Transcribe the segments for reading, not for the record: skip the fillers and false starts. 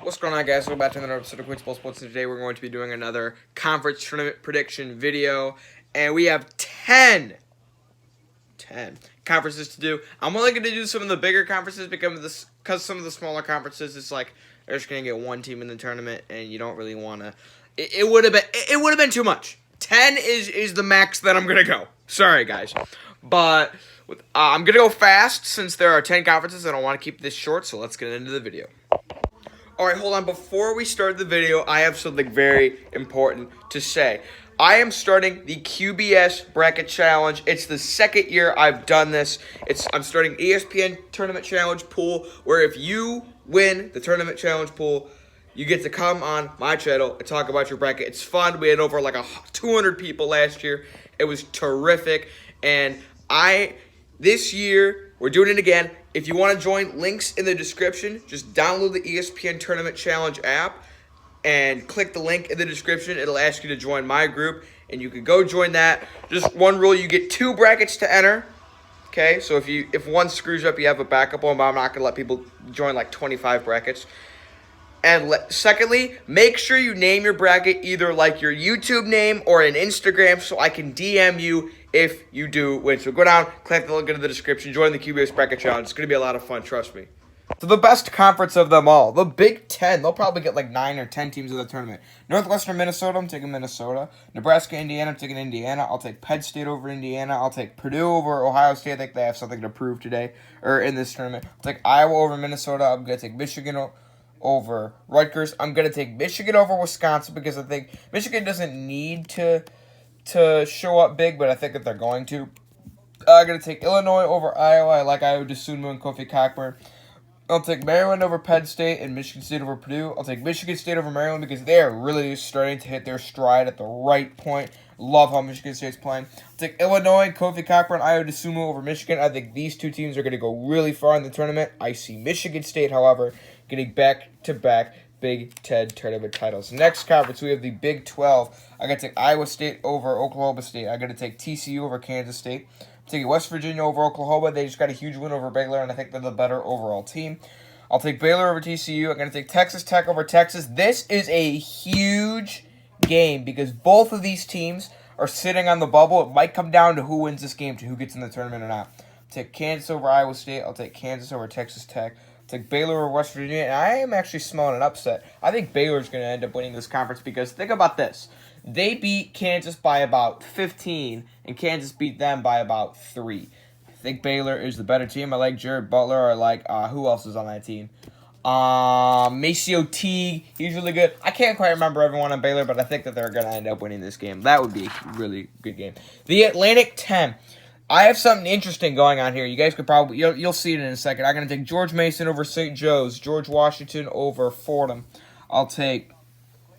What's going on, guys? Welcome back to another episode of Quick Sports. Today we're going to be doing another conference tournament prediction video, and we have 10 conferences to do. I'm only going to do some of the bigger conferences because some of the smaller conferences, it's like they're just going to get one team in the tournament, and you don't really want to. It would have been too much. 10 is the max that I'm going to go. Sorry, guys, but I'm going to go fast since there are 10 conferences, and I want to keep this short. So let's get into the video. Alright, hold on. Before we start the video, I have something very important to say. I am starting the QBS Bracket Challenge. It's the second year I've done this. I'm starting ESPN Tournament Challenge Pool, where if you win the Tournament Challenge Pool, you get to come on my channel and talk about your bracket. It's fun. We had over like 200 people last year. It was terrific. And this year, we're doing it again. If you want to join, links in the description. Just download the ESPN Tournament Challenge app and click the link in the description. It'll ask you to join my group, and you can go join that. Just one rule, you get 2 brackets to enter. Okay, so if one screws up, you have a backup one, but I'm not going to let people join like 25 brackets. And secondly, make sure you name your bracket either like your YouTube name or an Instagram so I can DM you if you do win. So go down, click the link in the description, join the QBS Bracket Challenge. It's going to be a lot of fun, trust me. So the best conference of them all, the Big Ten, they'll probably get like 9 or 10 teams in the tournament. Northwestern Minnesota, I'm taking Minnesota. Nebraska, Indiana, I'm taking Indiana. I'll take Penn State over Indiana. I'll take Purdue over Ohio State. I think they have something to prove today or in this tournament. I'll take Iowa over Minnesota. I'm going to take Michigan over Rutgers. I'm going to take Michigan over Wisconsin because I think Michigan doesn't need to show up big, but I think that they're going to. I'm going to take Illinois over Iowa. I like Iowa DeSumo and Kofi Cockburn. I'll take Maryland over Penn State and Michigan State over Purdue. I'll take Michigan State over Maryland because they are really starting to hit their stride at the right point. Love how Michigan State's playing. I'll take Illinois, Kofi Cockburn, Iowa DeSumo over Michigan. I think these two teams are going to go really far in the tournament. I see Michigan State, however, getting back-to-back Big Ten tournament titles. Next conference, we have the Big 12. I got to take Iowa State over Oklahoma State. I got to take TCU over Kansas State. I'm taking West Virginia over Oklahoma. They just got a huge win over Baylor, and I think they're the better overall team. I'll take Baylor over TCU. I'm going to take Texas Tech over Texas. This is a huge game because both of these teams are sitting on the bubble. It might come down to who wins this game to who gets in the tournament or not. I'll take Kansas over Iowa State. I'll take Kansas over Texas Tech. I'll take Baylor over West Virginia, and I am actually smelling an upset. I think Baylor's going to end up winning this conference because think about this. They beat Kansas by about 15, and Kansas beat them by about 3. I think Baylor is the better team. I like Jared Butler. I like, who else is on that team? Maceo Teague. He's really good. I can't quite remember everyone on Baylor, but I think that they're going to end up winning this game. That would be a really good game. The Atlantic 10. I have something interesting going on here. You guys could probably, you'll see it in a second. I'm going to take George Mason over St. Joe's. George Washington over Fordham. I'll take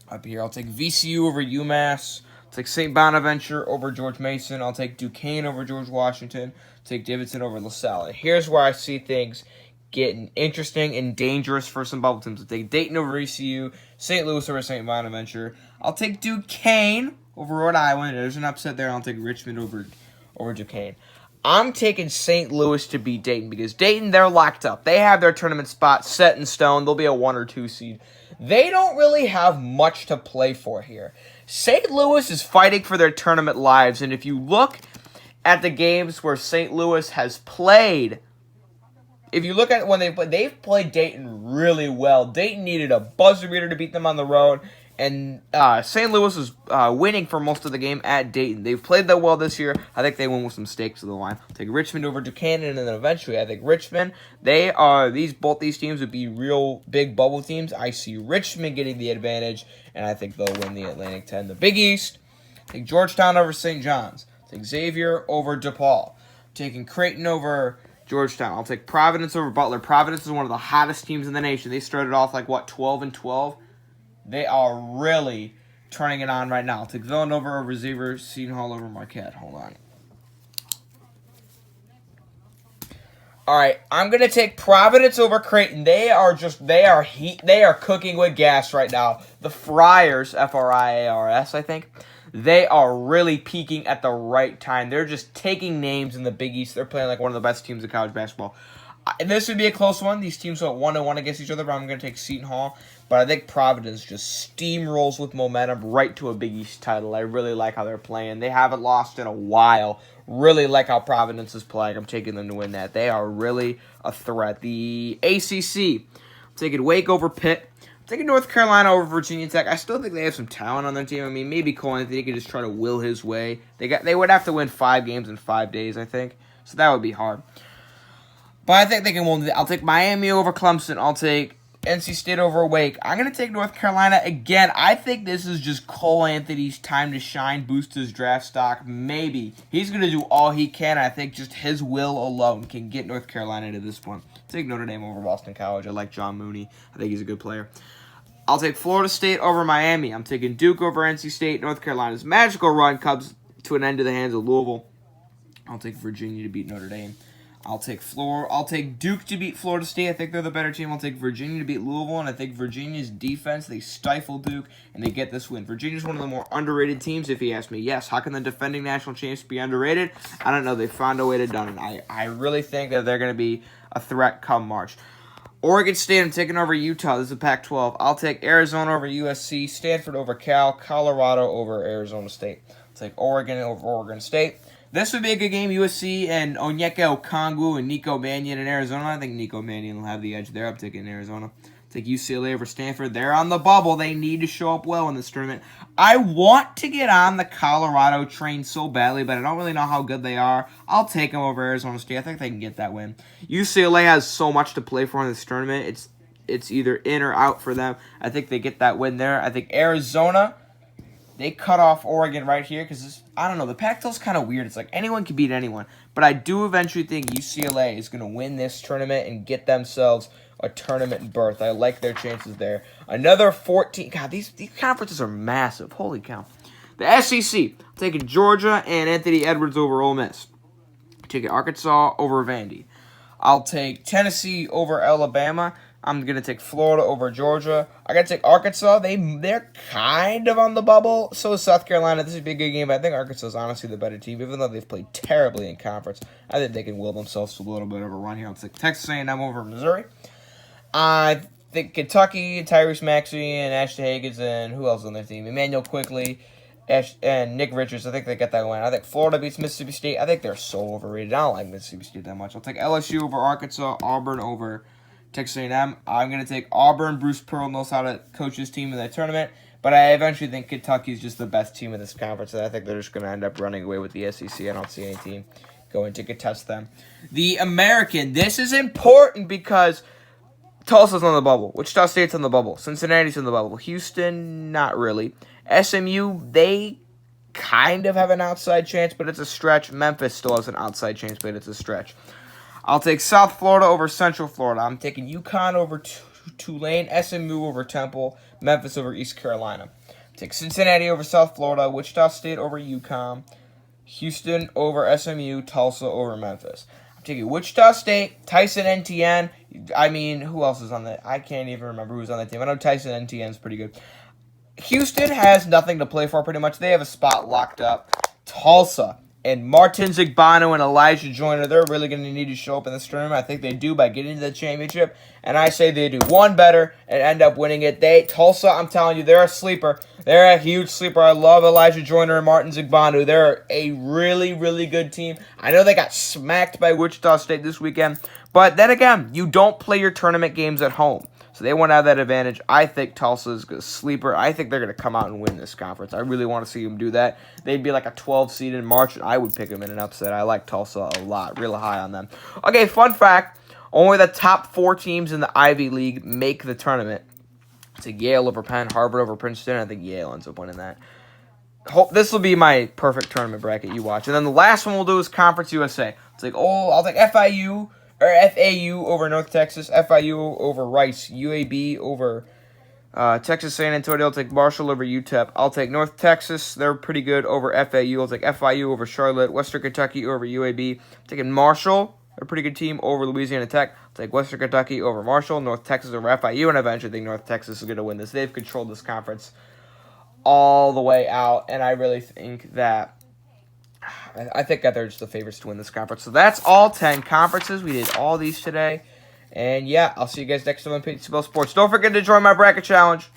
VCU over UMass. I'll take St. Bonaventure over George Mason. I'll take Duquesne over George Washington. I'll take Davidson over LaSalle. And here's where I see things getting interesting and dangerous for some bubble teams. I'll take Dayton over ECU. St. Louis over St. Bonaventure. I'll take Duquesne over Rhode Island. There's an upset there. I'll take Richmond over Duquesne. I'm taking St. Louis to beat Dayton because Dayton, they're locked up. They have their tournament spot set in stone. They'll be a 1 or 2 seed. They don't really have much to play for here. St. Louis is fighting for their tournament lives, and if you look at the games where St. Louis has played, if you look at when they've played Dayton really well. Dayton needed a buzzer beater to beat them on the road, and St. Louis was winning for most of the game at Dayton. They've played that well this year. I think they win with some stakes to the line. I'll take Richmond over Duquesne, and then eventually I think Richmond. Both these teams would be real big bubble teams. I see Richmond getting the advantage, and I think they'll win the Atlantic 10. The Big East, I take Georgetown over St. John's. I take Xavier over DePaul. I'm taking Creighton over Georgetown. I'll take Providence over Butler. Providence is one of the hottest teams in the nation. They started off like, 12-12? They are really turning it on right now. I'll take Villanova over Xavier, Seton Hall over Marquette. Hold on. All right, I'm going to take Providence over Creighton. They are cooking with gas right now. The Friars, F-R-I-A-R-S, I think. They are really peaking at the right time. They're just taking names in the Big East. They're playing like one of the best teams in college basketball. This would be a close one. These teams went 1-1 against each other, but I'm going to take Seton Hall. But I think Providence just steamrolls with momentum right to a Big East title. I really like how they're playing. They haven't lost in a while. Really like how Providence is playing. I'm taking them to win that. They are really a threat. The ACC, I'm taking Wake over Pitt. I'm taking North Carolina over Virginia Tech. I still think they have some talent on their team. I mean, maybe Cole Anthony could just try to will his way. They would have to win 5 games in 5 days, I think. So that would be hard. But I think they can win. I'll take Miami over Clemson. I'll take NC State over Wake. I'm going to take North Carolina again. I think this is just Cole Anthony's time to shine, boost his draft stock. Maybe. He's going to do all he can. I think just his will alone can get North Carolina to this point. I'll take Notre Dame over Boston College. I like John Mooney. I think he's a good player. I'll take Florida State over Miami. I'm taking Duke over NC State. North Carolina's magical run comes to an end to the hands of Louisville. I'll take Virginia to beat Notre Dame. I'll take Duke to beat Florida State. I think they're the better team. I'll take Virginia to beat Louisville, and I think Virginia's defense, they stifle Duke, and they get this win. Virginia's one of the more underrated teams, if you ask me. Yes, how can the defending national champs be underrated? I don't know. They found a way to do it. I really think that they're going to be a threat come March. Oregon State, I'm taking over Utah. This is a Pac-12. I'll take Arizona over USC, Stanford over Cal, Colorado over Arizona State. I'll take Oregon over Oregon State. This would be a good game. USC and Onyeka Okongwu and Nico Mannion in Arizona. I think Nico Mannion will have the edge there. I'm taking Arizona. Take UCLA over Stanford. They're on the bubble. They need to show up well in this tournament. I want to get on the Colorado train so badly, but I don't really know how good they are. I'll take them over Arizona State. I think they can get that win. UCLA has so much to play for in this tournament. It's either in or out for them. I think they get that win there. I think Arizona, they cut off Oregon right here because, I don't know, the Pac-12 is kind of weird. It's like anyone can beat anyone. But I do eventually think UCLA is going to win this tournament and get themselves a tournament berth. I like their chances there. Another 14. God, these conferences are massive. Holy cow. The SEC, I'm taking Georgia and Anthony Edwards over Ole Miss. I'm taking Arkansas over Vandy. I'll take Tennessee over Alabama. I'm going to take Florida over Georgia. I got to take Arkansas. They're kind of on the bubble. So is South Carolina. This would be a good game, but I think Arkansas is honestly the better team, even though they've played terribly in conference. I think they can will themselves to a little bit of a run here. I'll take Texas A&M over Missouri. I think Kentucky, Tyrese Maxey, and Ashton Hagans, and who else on their team? Emmanuel Quickly, and Nick Richards. I think they get that win. I think Florida beats Mississippi State. I think they're so overrated. I don't like Mississippi State that much. I'll take LSU over Arkansas, Auburn over Texas A&M. I'm going to take Auburn. Bruce Pearl knows how to coach his team in that tournament. But I eventually think Kentucky's just the best team in this conference. And I think they're just going to end up running away with the SEC. I don't see any team going to contest them. The American. This is important because Tulsa's on the bubble. Wichita State's on the bubble. Cincinnati's on the bubble. Houston, not really. SMU, they kind of have an outside chance, but it's a stretch. Memphis still has an outside chance, but it's a stretch. I'll take South Florida over Central Florida. I'm taking UConn over Tulane, SMU over Temple, Memphis over East Carolina. Take Cincinnati over South Florida, Wichita State over UConn, Houston over SMU, Tulsa over Memphis. I'm taking Wichita State, Tyson NTN. I mean, who else is on that? I can't even remember who's on that team. I know Tyson NTN is pretty good. Houston has nothing to play for pretty much. They have a spot locked up. Tulsa and Martin Zigbano and Elijah Joyner, they're really going to need to show up in this tournament. I think they do by getting to the championship. And I say they do one better and end up winning it. Tulsa, I'm telling you, they're a sleeper. They're a huge sleeper. I love Elijah Joyner and Martin Zigbano. They're a really, really good team. I know they got smacked by Wichita State this weekend. But then again, you don't play your tournament games at home. So they want to have that advantage. I think Tulsa's a sleeper. I think they're going to come out and win this conference. I really want to see them do that. They'd be like a 12 seed in March, and I would pick them in an upset. I like Tulsa a lot. Real high on them. Okay, fun fact. Only the top 4 teams in the Ivy League make the tournament. It's like Yale over Penn, Harvard over Princeton. I think Yale ends up winning that. This will be my perfect tournament bracket you watch. And then the last one we'll do is Conference USA. It's like, I'll take FIU or FAU over North Texas, FIU over Rice, UAB over Texas San Antonio. I'll take Marshall over UTEP. I'll take North Texas. They're pretty good over FAU. I'll take FIU over Charlotte, Western Kentucky over UAB. I'm taking Marshall, a pretty good team, over Louisiana Tech. I'll take Western Kentucky over Marshall, North Texas over FIU, and eventually think North Texas is going to win this. They've controlled this conference all the way out, and I really think that they're just the favorites to win this conference. So that's all 10 conferences. We did all these today. And yeah, I'll see you guys next time on Pizza Bell Sports. Don't forget to join my bracket challenge.